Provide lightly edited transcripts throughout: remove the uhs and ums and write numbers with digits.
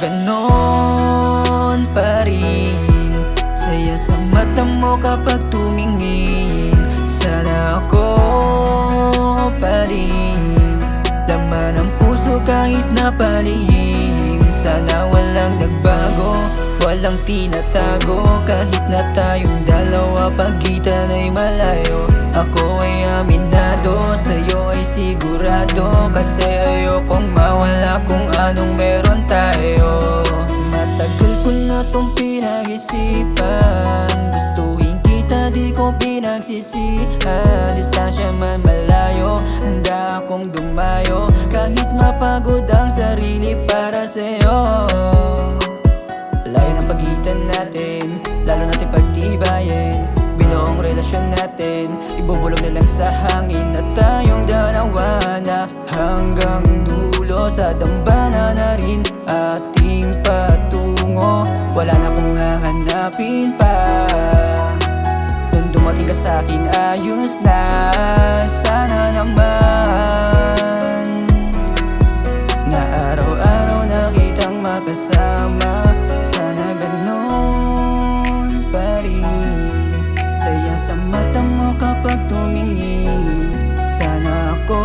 ganon pa rin. Saya sa mata mo kapag tumingin. Sana ako pa rin. Laman ng puso kahit na palihim. Sana walang nagbago, walang tinatago. Kahit na tayong dalawa, pagitan ay malayo. Ako ay aminado, sa'yo ay sigurado. Kasi ayokong mawala kung anong meron tayo. Matagal ko na tong pinag-isipan. Gustuhin kita, di ko pinagsisihan. Distansya man malayo, handa akong dumayo. Kahit mapagod ang sarili para sa'yo. Layo ng pagitan natin, lalo natin pagtibayin. Binuong relasyon natin, ibubulog na lang sa hangin. At tayong dalawa na hanggang dulo. Sa dambana na rin ating patungo. Wala na kong hahanapin pa. Nung dumating ka sa'kin, ayos na. Sana naman na araw-araw na kitang makasama. Sana ganon pa rin. Saya sa mata mo kapag tumingin. Sana ako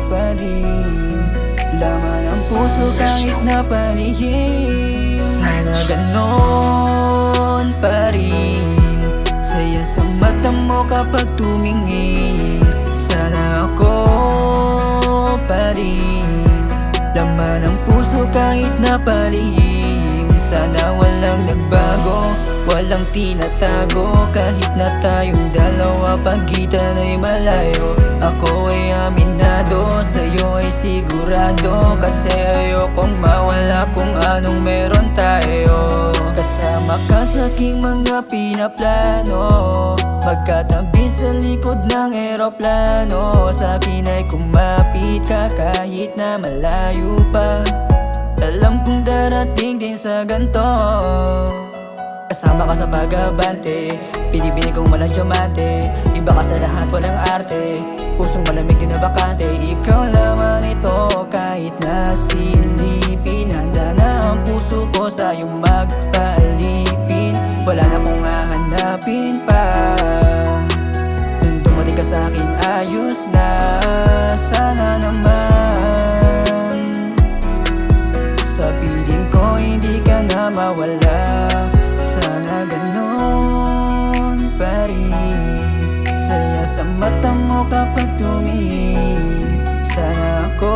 pa din. Laman ang puso kahit na palihim. Sana ganon pa rin. Saya sa mata mo kapag tumingin. Sana ako pa rin. Laman ang puso kahit na palihim. Sana walang nagbago, walang tinatago. Kahit na tayong dalawa, pagitan ay malayo. Ako ay aminado, sa'yo ay sigurado. Kasi ayokong mawala kung anong meron tayo. Kasama ka sa aking mga pinaplano. Magkatabi sa likod ng eroplano. Sa akin ay kumapit ka kahit na malayo pa. Alam kong darating din sa ganto. Kasama ka sa pag-abante, pinibili kong walang diamante. Iba ka sa lahat, walang arte. Pusong malamig din na bakante. Ikaw laman ito kahit na silipin. Handa na ang puso ko sa iyong magpaalipin. Wala na kong hahanapin pa. Nung dumating ka sa'kin, ayos na. Sana naman sa piling ko hindi ka na mawala. Sana ganon pa rin. Saya sa mata mo kapag tumingin. Sana ako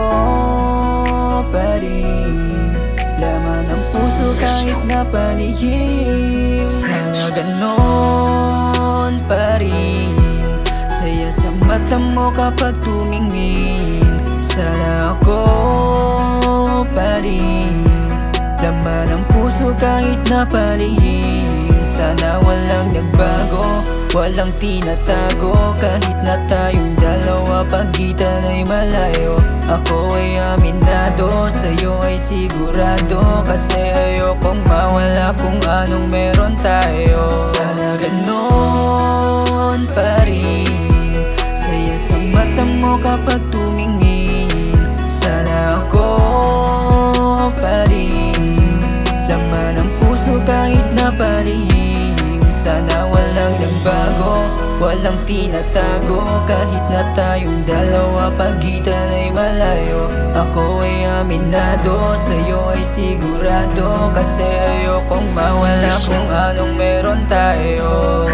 pa rin. Laman ng puso kahit na palihim. Sana ganon pa rin. Saya sa mata mo kapag tumingin. Sana ako pa rin. Laman ng puso kahit na palihim. Sana walang nagbago, walang tinatago. Kahit na tayong dalawa, pagitan ay malayo. Ako ay aminado, sa'yo ay sigurado. Kasi ayokong mawala kung anong meron tayo. Sana ganon pa rin. Saya sa mata mo kapag tumingin. Sana ako pa rin. Laman ng puso kahit na palihim. Sana walang nagbago, walang tinatago. Kahit na tayong dalawa, pagitan ay malayo. Ako ay aminado, sa'yo ay sigurado. Kasi ayokong mawala kung anong meron tayo.